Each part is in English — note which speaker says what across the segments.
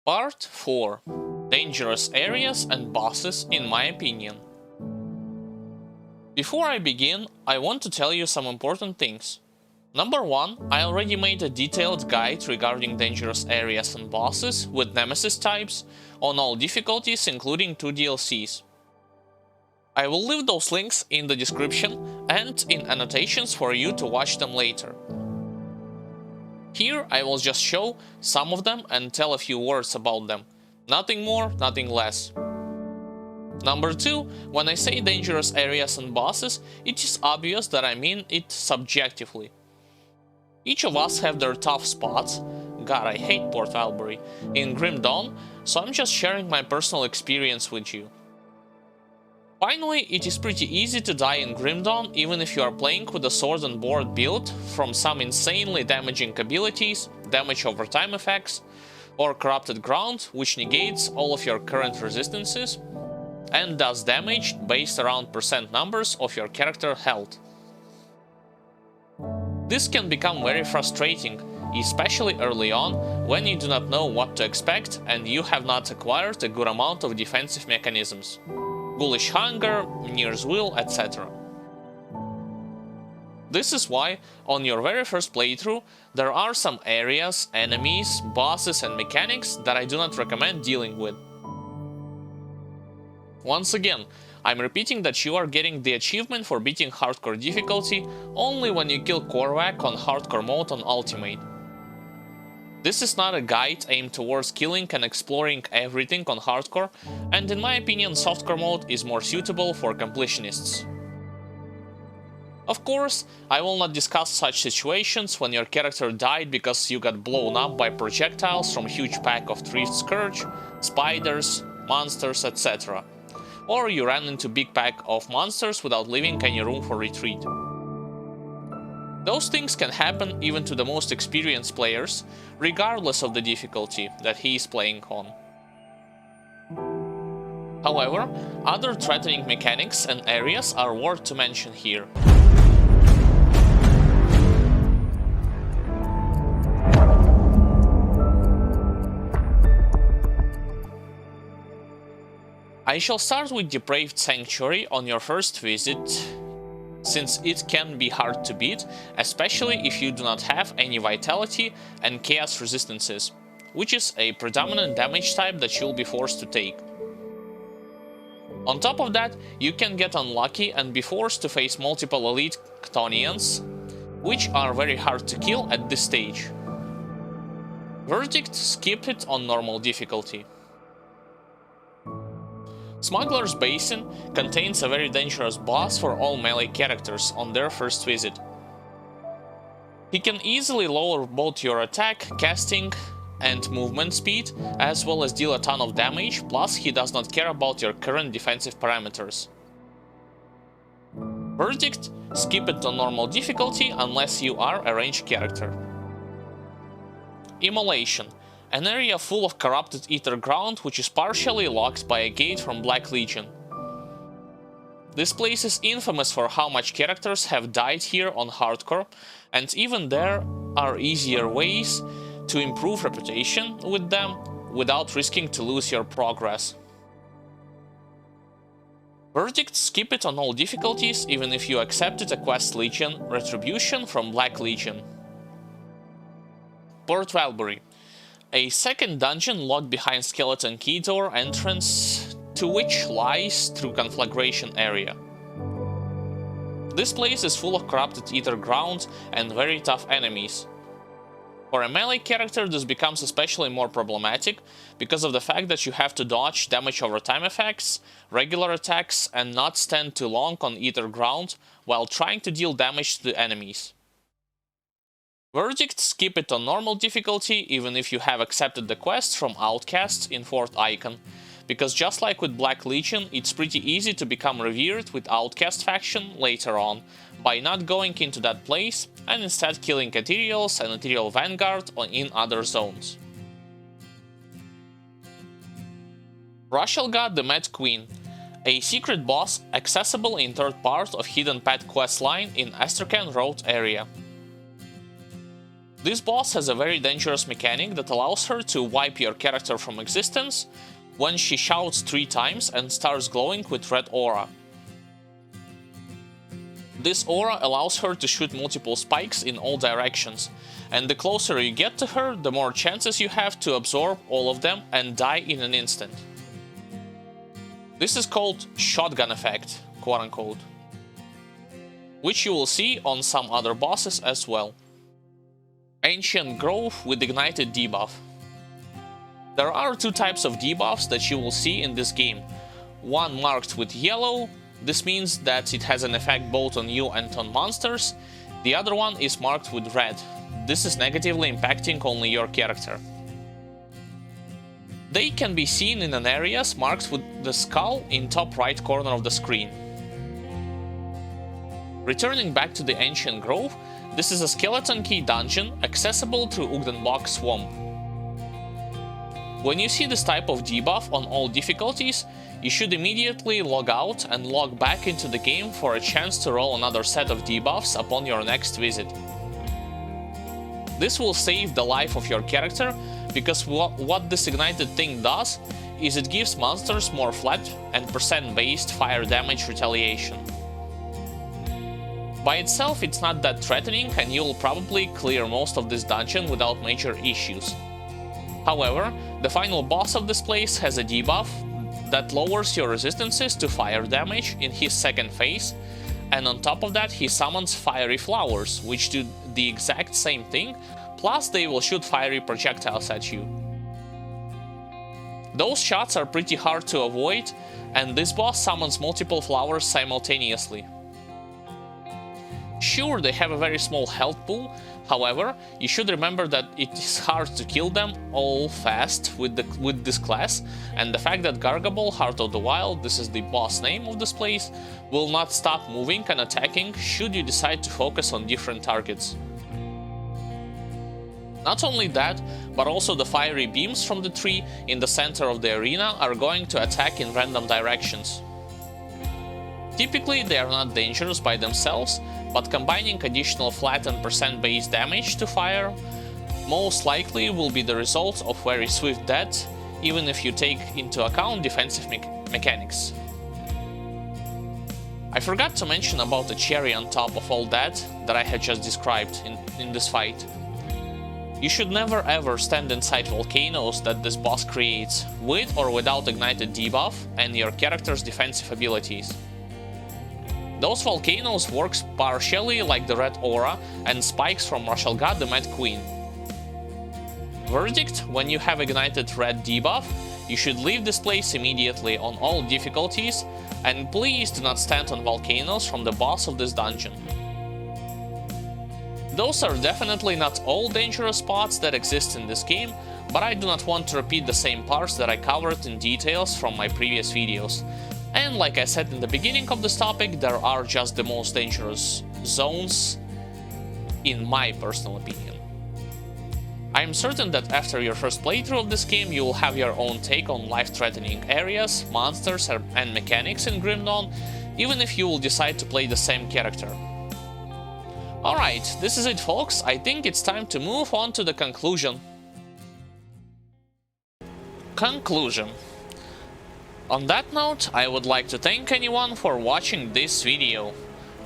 Speaker 1: Part 4. Dangerous areas and bosses in my opinion. Before I begin, I want to tell you some important things. Number 1, I already made a detailed guide regarding dangerous areas and bosses with nemesis types on all difficulties including 2 DLCs. I will leave those links in the description and in annotations for you to watch them later. Here I will just show some of them and tell a few words about them. Nothing more, nothing less. Number 2, when I say dangerous areas and bosses, it is obvious that I mean it subjectively. Each of us have their tough spots, god I hate Port Albury, in Grim Dawn, so I'm just sharing my personal experience with you. Finally, it is pretty easy to die in Grim Dawn even if you are playing with a sword and board build from some insanely damaging abilities, damage over time effects, or corrupted ground which negates all of your current resistances and does damage based around percent numbers of your character health. This can become very frustrating, especially early on when you do not know what to expect and you have not acquired a good amount of defensive mechanisms. Ghoulish Hunger, Mirror's Will, etc. This is why, on your very first playthrough, there are some areas, enemies, bosses and mechanics that I do not recommend dealing with. Once again, I'm repeating that you are getting the achievement for beating hardcore difficulty only when you kill Korvac on hardcore mode on Ultimate. This is not a guide aimed towards killing and exploring everything on hardcore, and in my opinion softcore mode is more suitable for completionists. Of course, I will not discuss such situations when your character died because you got blown up by projectiles from huge pack of Thrift Scourge, spiders, monsters, etc. Or you ran into big pack of monsters without leaving any room for retreat. Those things can happen even to the most experienced players, regardless of the difficulty that he is playing on. However, other threatening mechanics and areas are worth to mention here. I shall start with Depraved Sanctuary on your first visit, since it can be hard to beat, especially if you do not have any vitality and chaos resistances, which is a predominant damage type that you'll be forced to take. On top of that, you can get unlucky and be forced to face multiple elite Chthonians, which are very hard to kill at this stage. Verdict: skip it on normal difficulty. Smuggler's Basin contains a very dangerous boss for all melee characters on their first visit. He can easily lower both your attack, casting and movement speed, as well as deal a ton of damage, plus he does not care about your current defensive parameters. Verdict: skip it on normal difficulty unless you are a ranged character. Immolation. An area full of corrupted ether ground which is partially locked by a gate from Black Legion. This place is infamous for how much characters have died here on hardcore, and even there are easier ways to improve reputation with them without risking to lose your progress. Verdict: skip it on all difficulties even if you accepted a quest Legion Retribution from Black Legion. Port Valbury. A second dungeon locked behind Skeleton Key Door entrance to which lies through Conflagration area. This place is full of corrupted ether ground and very tough enemies. For a melee character this becomes especially more problematic because of the fact that you have to dodge damage over time effects, regular attacks and not stand too long on ether ground while trying to deal damage to the enemies. Verdict: skip it on normal difficulty even if you have accepted the quest from Outcasts in 4th Icon, because just like with Black Legion, it's pretty easy to become revered with Outcast faction later on by not going into that place and instead killing Ethereals and Ethereal Vanguard in other zones. Rashelga the Mad Queen. A secret boss accessible in 3rd part of Hidden Path questline in Astrakhan Road area. This boss has a very dangerous mechanic that allows her to wipe your character from existence when she shouts 3 times and starts glowing with red aura. This aura allows her to shoot multiple spikes in all directions, and the closer you get to her, the more chances you have to absorb all of them and die in an instant. This is called shotgun effect, quote-unquote, which you will see on some other bosses as well. Ancient Grove with ignited debuff. There are 2 types of debuffs that you will see in this game. One marked with yellow, this means that it has an effect both on you and on monsters. The other one is marked with red. This is negatively impacting only your character. They can be seen in an areas marked with the skull in top right corner of the screen. Returning back to the Ancient Grove, this is a skeleton key dungeon accessible through Ugdenbach Swamp. When you see this type of debuff on all difficulties, you should immediately log out and log back into the game for a chance to roll another set of debuffs upon your next visit. This will save the life of your character, because what this ignited thing does is it gives monsters more flat and percent-based fire damage retaliation. By itself it's not that threatening and you'll probably clear most of this dungeon without major issues. However, the final boss of this place has a debuff that lowers your resistances to fire damage in his second phase, and on top of that he summons fiery flowers, which do the exact same thing, plus they will shoot fiery projectiles at you. Those shots are pretty hard to avoid, and this boss summons multiple flowers simultaneously. Sure, they have a very small health pool, however, you should remember that it is hard to kill them all fast with this class, and the fact that Gargable, Heart of the Wild, this is the boss name of this place, will not stop moving and attacking should you decide to focus on different targets. Not only that, but also the fiery beams from the tree in the center of the arena are going to attack in random directions. Typically they are not dangerous by themselves, but combining additional flat and percent-based damage to fire most likely will be the result of very swift death, even if you take into account defensive mechanics. I forgot to mention about the cherry on top of all that I had just described in this fight. You should never ever stand inside volcanoes that this boss creates, with or without ignited debuff and your character's defensive abilities. Those volcanoes work partially like the red aura and spikes from Rashalgat the Mad Queen. Verdict: when you have ignited red debuff, you should leave this place immediately on all difficulties, and please do not stand on volcanoes from the boss of this dungeon. Those are definitely not all dangerous spots that exist in this game, but I do not want to repeat the same parts that I covered in details from my previous videos. And like I said in the beginning of this topic, there are just the most dangerous zones, in my personal opinion. I am certain that after your first playthrough of this game, you will have your own take on life-threatening areas, monsters and mechanics in Grim Dawn, even if you will decide to play the same character. Alright, this is it folks, I think it's time to move on to the conclusion. Conclusion. On that note, I would like to thank anyone for watching this video.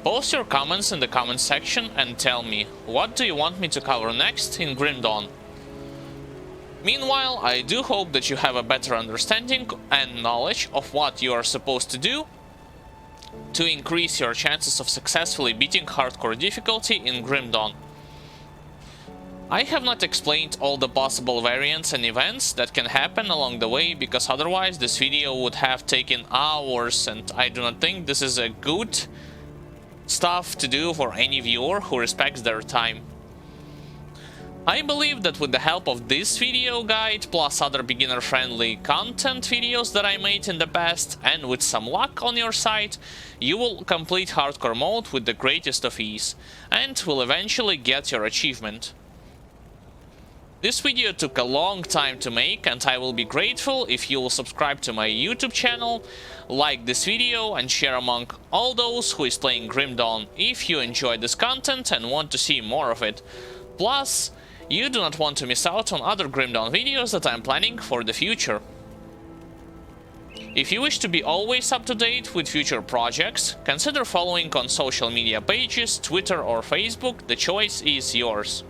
Speaker 1: Post your comments in the comment section and tell me, what do you want me to cover next in Grim Dawn? Meanwhile, I do hope that you have a better understanding and knowledge of what you are supposed to do to increase your chances of successfully beating hardcore difficulty in Grim Dawn. I have not explained all the possible variants and events that can happen along the way, because otherwise this video would have taken hours, and I do not think this is a good stuff to do for any viewer who respects their time. I believe that with the help of this video guide, plus other beginner-friendly content videos that I made in the past, and with some luck on your side, you will complete hardcore mode with the greatest of ease, and will eventually get your achievement. This video took a long time to make, and I will be grateful if you will subscribe to my YouTube channel, like this video and share among all those who is playing Grim Dawn if you enjoyed this content and want to see more of it. Plus, You do not want to miss out on other Grim Dawn videos that I am planning for the future. If you wish to be always up to date with future projects, consider following on social media pages, Twitter or Facebook, the choice is yours.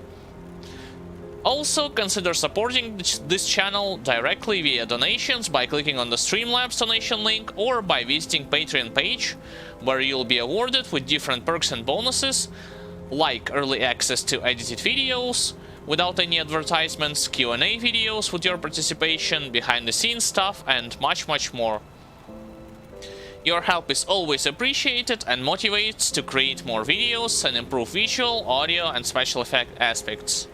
Speaker 1: Also, consider supporting this channel directly via donations by clicking on the Streamlabs donation link or by visiting Patreon page, where you'll be awarded with different perks and bonuses, like early access to edited videos, without any advertisements, Q&A videos with your participation, behind-the-scenes stuff, and much more. Your help is always appreciated and motivates to create more videos and improve visual, audio, and special effect aspects.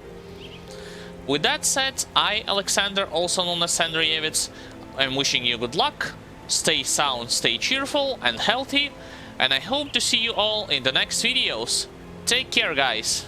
Speaker 1: With that said, I, Alexander, also known as Sandrievitz, am wishing you good luck, stay sound, stay cheerful and healthy, and I hope to see you all in the next videos. Take care, guys!